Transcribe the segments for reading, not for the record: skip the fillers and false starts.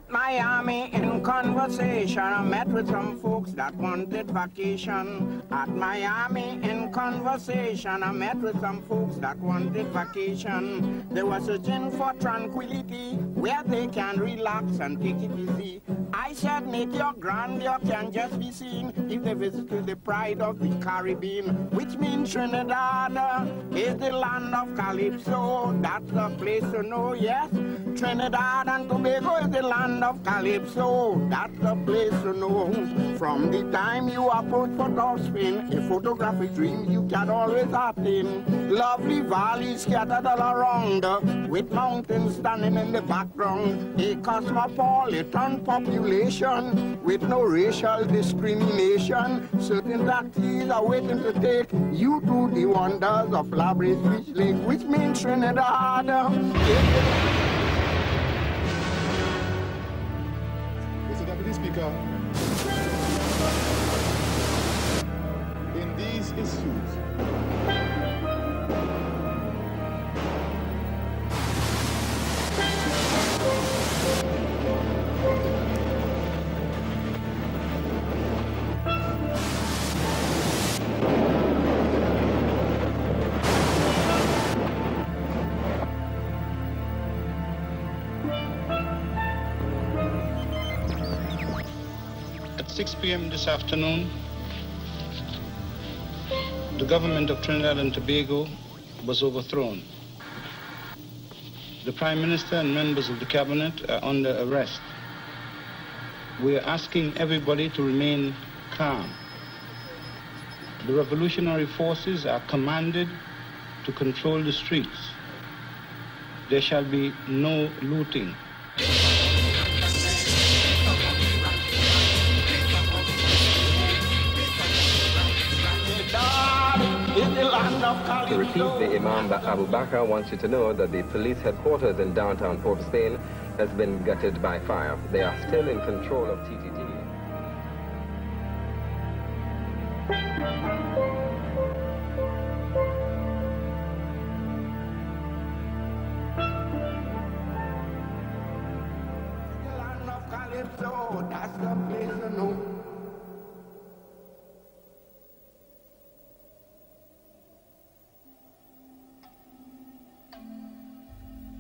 Miami in conversation, I met with some folks that wanted vacation. At Miami in conversation, I met with some folks that wanted vacation. They were searching for tranquility, where they can relax and take it easy. I said, nature grandeur can just be seen if they visit the pride of the Caribbean, which means Trinidad is the land of Calypso. That's the place to know, yes. Trinidad and Tobago is the land of Calypso. That's the place to know. From the time you approach Port of Spain, a photographic dream you can always attain. Lovely valleys scattered all around, with mountains standing in the background. A cosmopolitan population with no racial discrimination. Certain taxis are waiting to take you to the wonders of Labrador Beach Lake, which means Trinidad. Mr. Deputy Speaker, in these issues, At 6 p.m. this afternoon, the government of Trinidad and Tobago was overthrown. The Prime Minister and members of the cabinet are under arrest. We are asking everybody to remain calm. The revolutionary forces are commanded to control the streets. There shall be no looting. To repeat, the Imam Abu Bakr wants you to know that the police headquarters in downtown Port of Spain has been gutted by fire. They are still in control of TTT.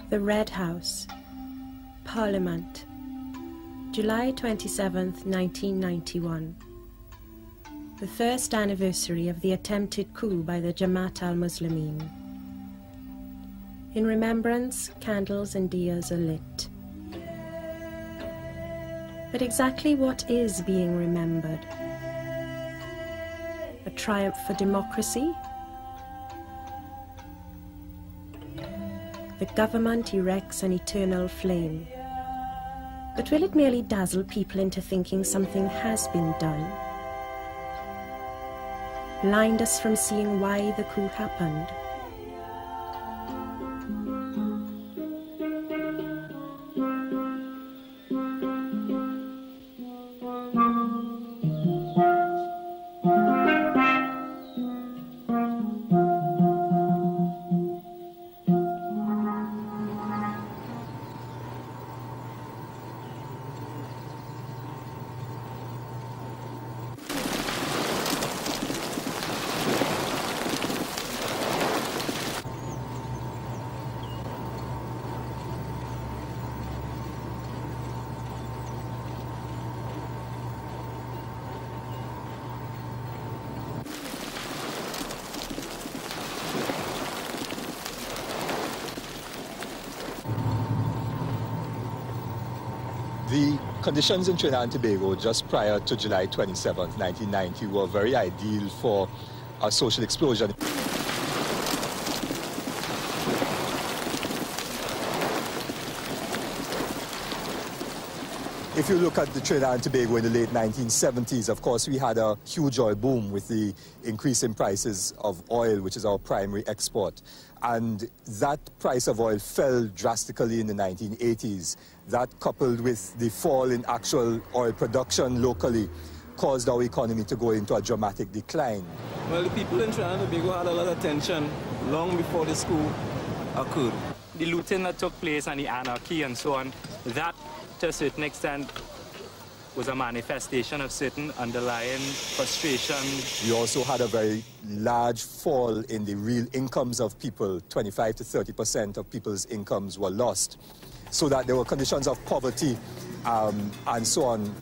The Red House, Parliament, July 27th, 1991. The first anniversary of the attempted coup by the Jamaat al Muslimeen. In remembrance, candles and diyas are lit. But exactly what is being remembered? A triumph for democracy? The government erects an eternal flame. But will it merely dazzle people into thinking something has been done? Blind us from seeing why the coup happened? the conditions in Trinidad and Tobago just prior to July 27, 1990 were very ideal for a social explosion. If you look at the Trinidad and Tobago in the late 1970s, of course, we had a huge oil boom with the increase in prices of oil, which is our primary export. And that price of oil fell drastically in the 1980s. That, coupled with the fall in actual oil production locally, caused our economy to go into a dramatic decline. Well, the people in Trinidad and Tobago had a lot of tension long before this coup occurred. The looting that took place and the anarchy and so on, that to a certain extent, was a manifestation of certain underlying frustration. We also had a very large fall in the real incomes of people. 25 to 30% of people's incomes were lost. So that there were conditions of poverty and so on.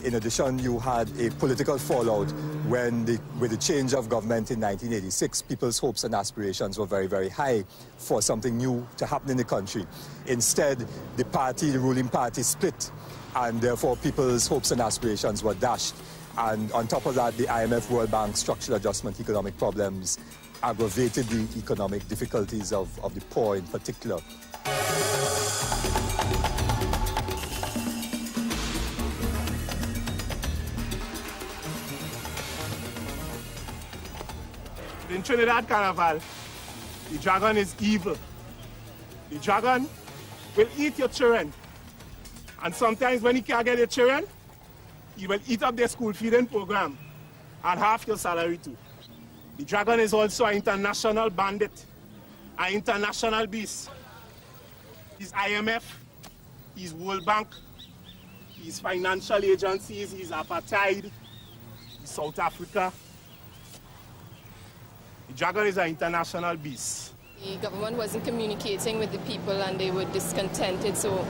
In addition, you had a political fallout with the change of government in 1986, people's hopes and aspirations were very, very high for something new to happen in the country. Instead, the ruling party split, and therefore people's hopes and aspirations were dashed. And on top of that, the IMF, World Bank, structural adjustment, economic problems aggravated the economic difficulties of the poor in particular. In Trinidad Carnival, the dragon is evil. The dragon will eat your children. And sometimes when he can't get your children, he will eat up their school feeding program and half your salary too. The dragon is also an international bandit, an international beast. He's IMF, he's World Bank, he's financial agencies, he's apartheid, he's South Africa. The dragon is an international beast. The government wasn't communicating with the people and they were discontented, so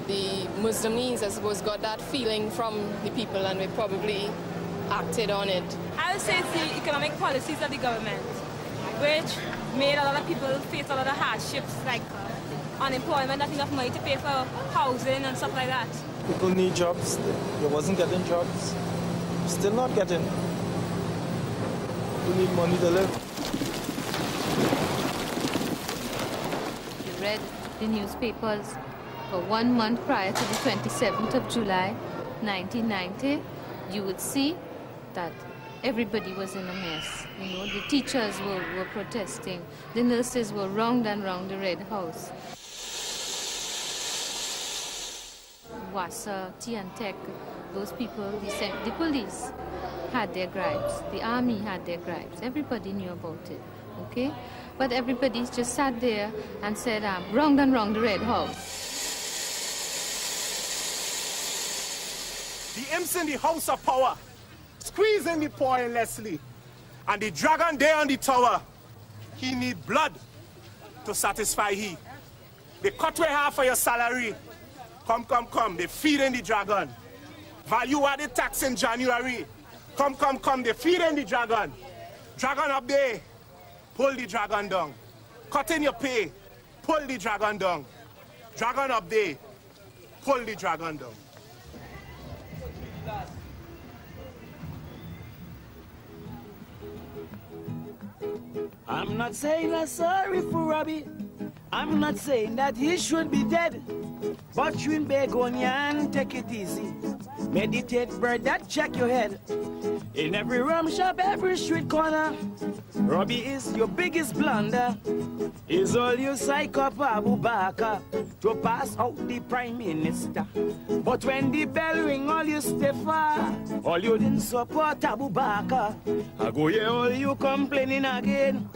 the Muslims, I suppose, got that feeling from the people and we probably acted on it. I would say it's the economic policies of the government, which made a lot of people face a lot of hardships, like unemployment, not enough money to pay for housing and stuff like that. People need jobs. They wasn't getting jobs. Still not getting. People need money to live. You read the newspapers for 1 month prior to the 27th of July, 1990, you would see that everybody was in a mess. You know, the teachers were protesting. The nurses were round and round the Red House. Wassa, Tiantec, those people, the police had their gripes. The army had their gripes. Everybody knew about it, okay? But everybody just sat there and said, round and round the Red House. The imps in the house of power, squeezing the poor in Leslie. And the dragon there on the tower, he need blood to satisfy he. They cut away half of your salary. Come, they feeding the dragon. Value added tax in January. Come, they feeding the dragon. Dragon up there, pull the dragon down. Cut in your pay, pull the dragon down. Dragon up there, pull the dragon down. I'm not saying I'm sorry for Robbie. I'm not saying that he should be dead. But you in Begonia, take it easy. Meditate, brother, check your head. In every rum shop, every street corner, Robbie is your biggest blunder. Is all you psych up Abu Bakr to pass out the Prime Minister. But when the bell ring, all you stay far. All you didn't support Abu Bakr. I go hear all you complaining again.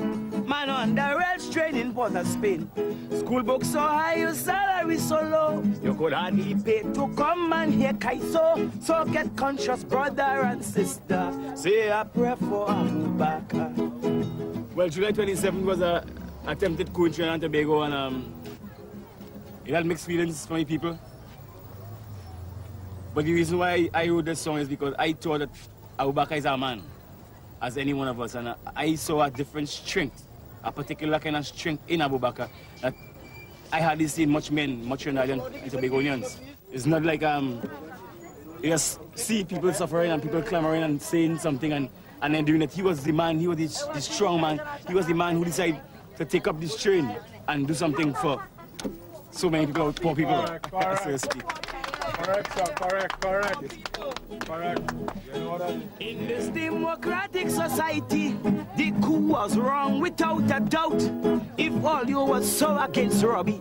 Man on the rails training for the spin. School books so high, your salary so low. You could hardly pay to come and hear Kaiso. So get conscious, brother and sister. Say a prayer for Abu Bakr. Well, July 27th was a attempted coup in Trinidad Tobago, and it had mixed feelings for many people. But the reason why I wrote this song is because I thought that Abu Bakr is a man, as any one of us, and I saw a different strength, a particular kind of strength in Abu Bakr that I hardly seen much Trinidadian and Tobagonians. It's not like you just see people suffering and people clamoring and saying something and then doing it. He was the man, he was the strong man, he was the man who decided to take up this train and do something for so many people, poor people, so to speak. Correct, sir, correct. You know what I mean? In this democratic society, the coup was wrong without a doubt. If if all you was so against Robbie,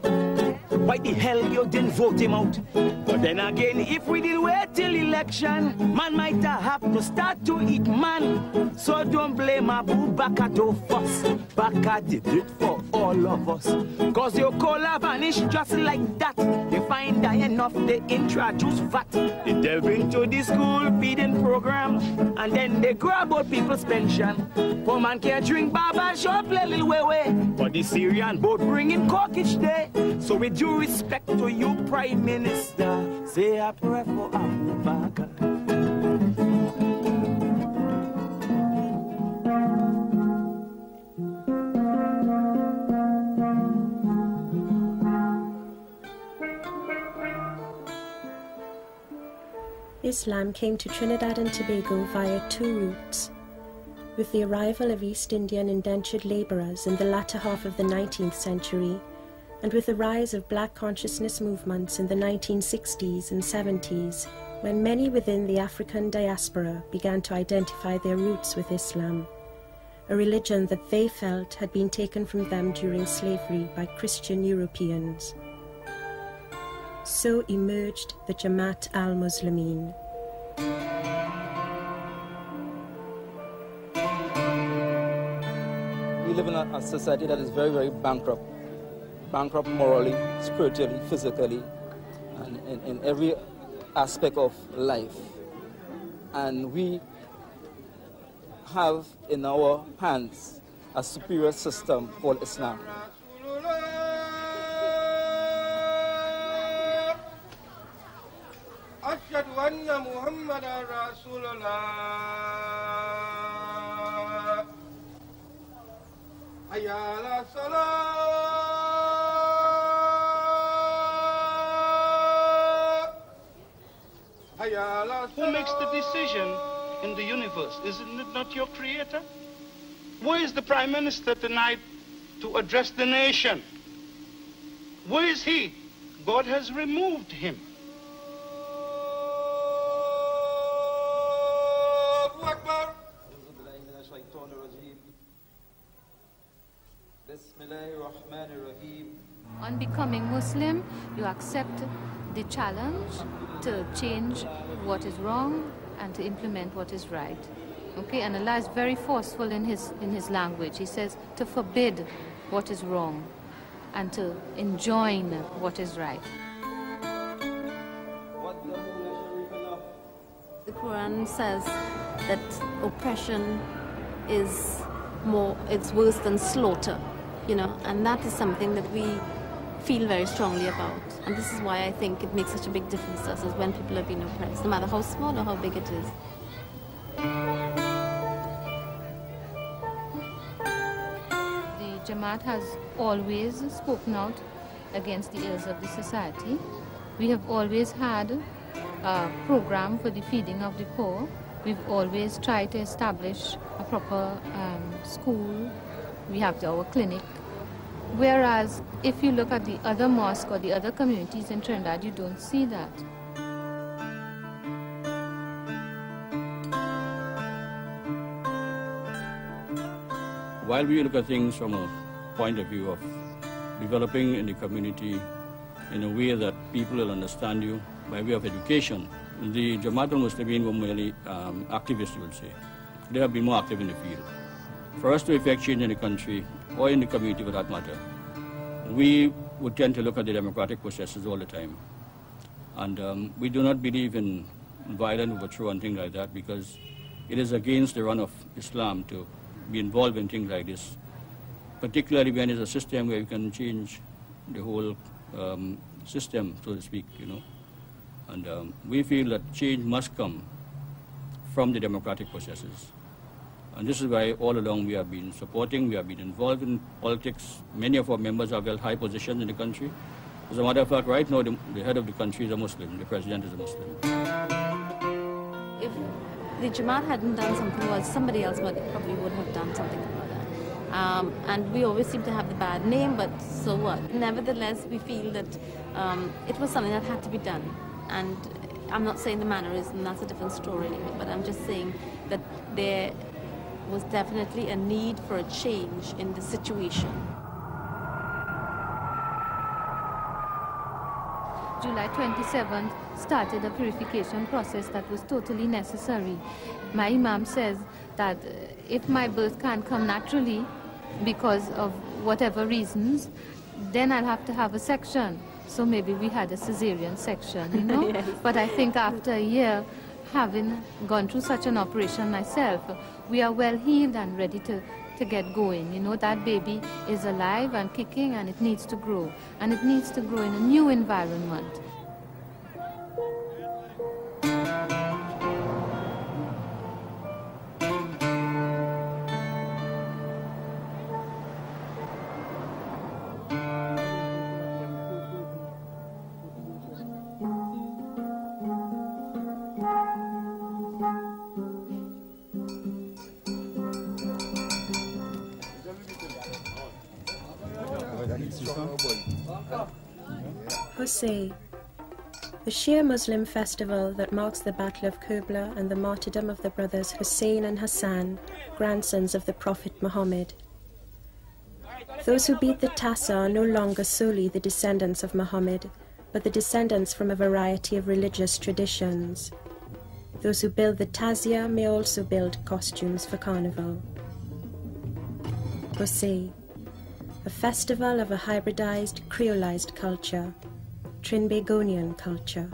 why the hell you didn't vote him out? But then again, if we did wait till election, man might have to start to eat man. So don't blame Abu Bakr to fuss. Bakr did it for all of us. Cause your cola vanished just like that. They find that enough, they introduce VAT. They delve into the school feeding program, and then they grab out people's pension. Poor man can't drink baba shop, play little way. But the Syrian boat bringing coke each day. So with due respect to you, Prime Minister, say a prayer for Abu Bakr. Islam came to Trinidad and Tobago via two routes. With the arrival of East Indian indentured labourers in the latter half of the 19th century, and with the rise of black consciousness movements in the 1960s and 70s, when many within the African diaspora began to identify their roots with Islam, a religion that they felt had been taken from them during slavery by Christian Europeans. So emerged the Jamaat al Muslimeen. We live in a society that is very, very bankrupt. Bankrupt morally, spiritually, physically, and in every aspect of life. And we have in our hands a superior system called Islam. Who makes the decision in the universe? Isn't it not your creator? Where is the Prime Minister tonight to address the nation? Where is he? God has removed him. On becoming Muslim, you accept the challenge to change what is wrong and to implement what is right. Okay, and Allah is very forceful in his language. He says to forbid what is wrong and to enjoin what is right. The Quran says that oppression is it's worse than slaughter, you know, and that is something that we feel very strongly about. And this is why I think it makes such a big difference to us as when people are being oppressed, no matter how small or how big it is. The Jamaat has always spoken out against the ills of the society. We have always had a program for the feeding of the poor. We've always tried to establish a proper school. We have our clinic. Whereas if you look at the other mosques or the other communities in Trinidad, you don't see that. While we look at things from a point of view of developing in the community in a way that people will understand you by way of education, the Jamaat al Muslimeen were merely activists, you would say. They have been more active in the field. For us to effect change in the country, or in the community for that matter, we would tend to look at the democratic processes all the time. And we do not believe in violent overthrow and things like that, because it is against the run of Islam to be involved in things like this, particularly when it's a system where you can change the whole system, so to speak, you know. And we feel that change must come from the democratic processes. And this is why all along we have been supporting, we have been involved in politics. Many of our members have held high positions in the country. As a matter of fact, right now the head of the country is a Muslim, the president is a Muslim. If the Jamaat hadn't done something, well, somebody else probably would have done something about that. And we always seem to have the bad name, but so what? Nevertheless, we feel that it was something that had to be done. And I'm not saying the mannerism, that's a different story, but I'm just saying that there was definitely a need for a change in the situation. July 27th started a purification process that was totally necessary. My Imam says that if my birth can't come naturally because of whatever reasons, then I'll have to have a section. So maybe we had a cesarean section, you know? Yes. But I think after a year, having gone through such an operation myself, we are well healed and ready to get going. You know, that baby is alive and kicking, and it needs to grow. And it needs to grow in a new environment. Hosay, the Shia Muslim festival that marks the Battle of Kerbala and the martyrdom of the brothers Hussein and Hassan, grandsons of the Prophet Muhammad. Those who beat the tassa are no longer solely the descendants of Muhammad, but the descendants from a variety of religious traditions. Those who build the tazia may also build costumes for carnival. Hosay, a festival of a hybridized, creolized culture, Trinbagonian culture.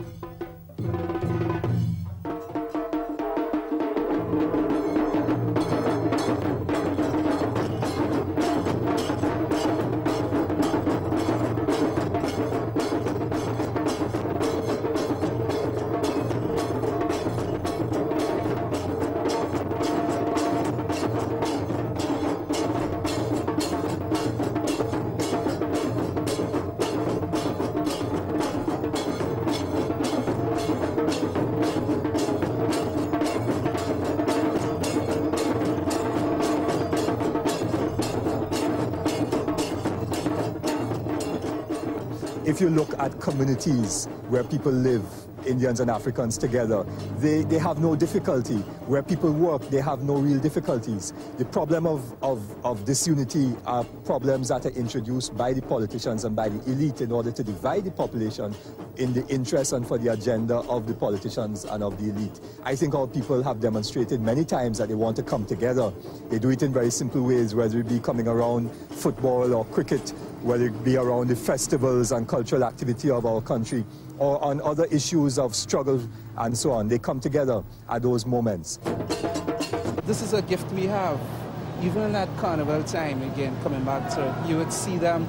If you look at communities where people live, Indians and Africans together, they have no difficulty. Where people work, they have no real difficulties. The problem of disunity are problems that are introduced by the politicians and by the elite in order to divide the population in the interest and for the agenda of the politicians and of the elite. I think our people have demonstrated many times that they want to come together. They do it in very simple ways, whether it be coming around football or cricket, whether it be around the festivals and cultural activity of our country, or on other issues of struggle and so on. They come together at those moments. This is a gift we have. Even at carnival time, again, coming back to it, you would see them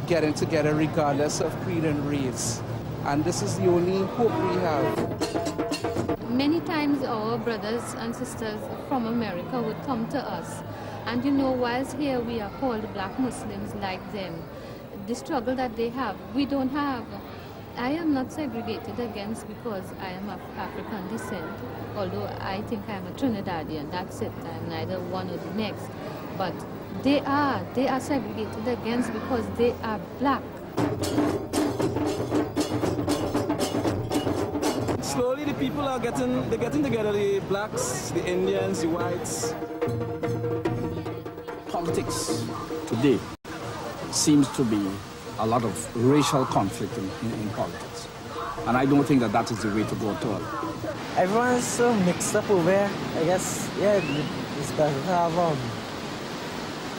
getting together regardless of creed and race. And this is the only hope we have. Many times our brothers and sisters from America would come to us. And you know, whilst here we are called black Muslims like them, the struggle that they have, we don't have. I am not segregated against because I am of African descent, although I think I'm a Trinidadian, that's it, I'm neither one or the next. But they are segregated against because they are black. Slowly the people are getting together, the blacks, the Indians, the whites. Politics today seems to be a lot of racial conflict in politics. And I don't think that is the way to go at all. Everyone's so mixed up over here. I guess, yeah, it's better to have a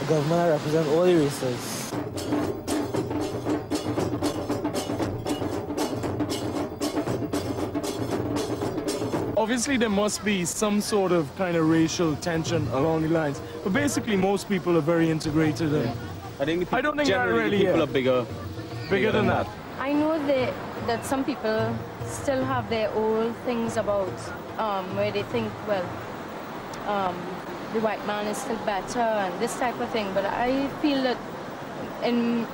government that represents all the races. Obviously, there must be some sort of kind of racial tension along the lines. But basically, most people are very integrated. And I don't think generally people are bigger than that. I know that some people still have their old things about where they think, well, the white man is still better and this type of thing. But I feel that in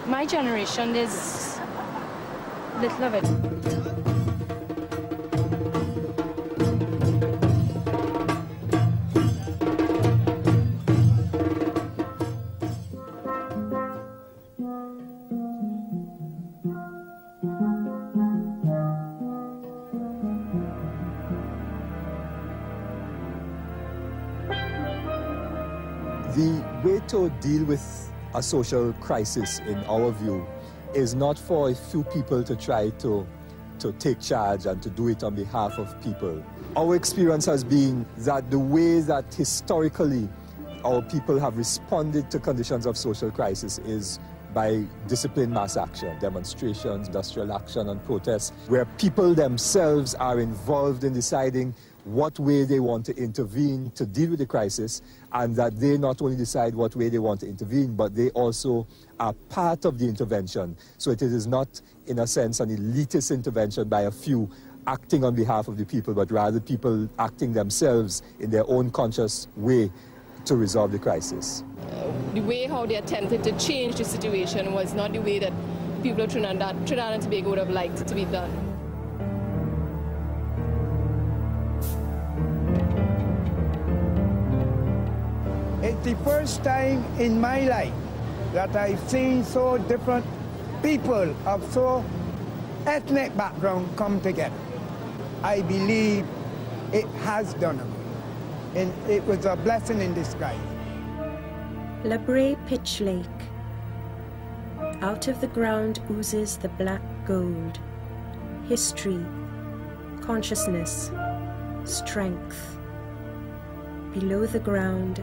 my generation, there's little of it. The way to deal with a social crisis, in our view, is not for a few people to try to take charge and to do it on behalf of people. Our experience has been that the way that historically our people have responded to conditions of social crisis is by disciplined mass action, demonstrations, industrial action and protests, where people themselves are involved in deciding what way they want to intervene to deal with the crisis, and that they not only decide what way they want to intervene, but they also are part of the intervention. So it is not, in a sense, an elitist intervention by a few acting on behalf of the people, but rather people acting themselves in their own conscious way to resolve the crisis. The way how they attempted to change the situation was not the way that people of Trinidad and Tobago would have liked it to be done. It's the first time in my life that I've seen so different people of so ethnic background come together. I believe it has done it. And it was a blessing in disguise. La Brea Pitch Lake. Out of the ground oozes the black gold. History, consciousness, strength. Below the ground,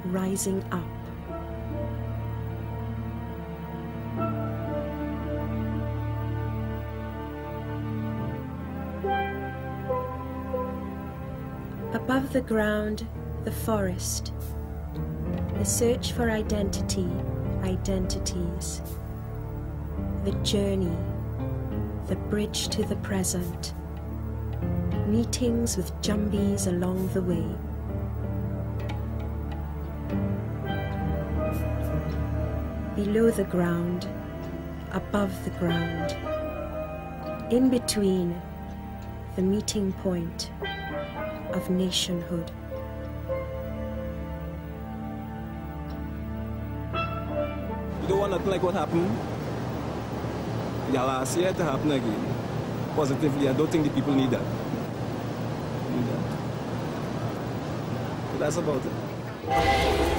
rising up. Above the ground, the forest. The search for identity, identities. The journey, the bridge to the present. Meetings with jumbies along the way. Below the ground, above the ground. In between, the meeting point of nationhood. You don't want nothing like what happened last year to happen again. Positively, I don't think the people need that. But that's about it.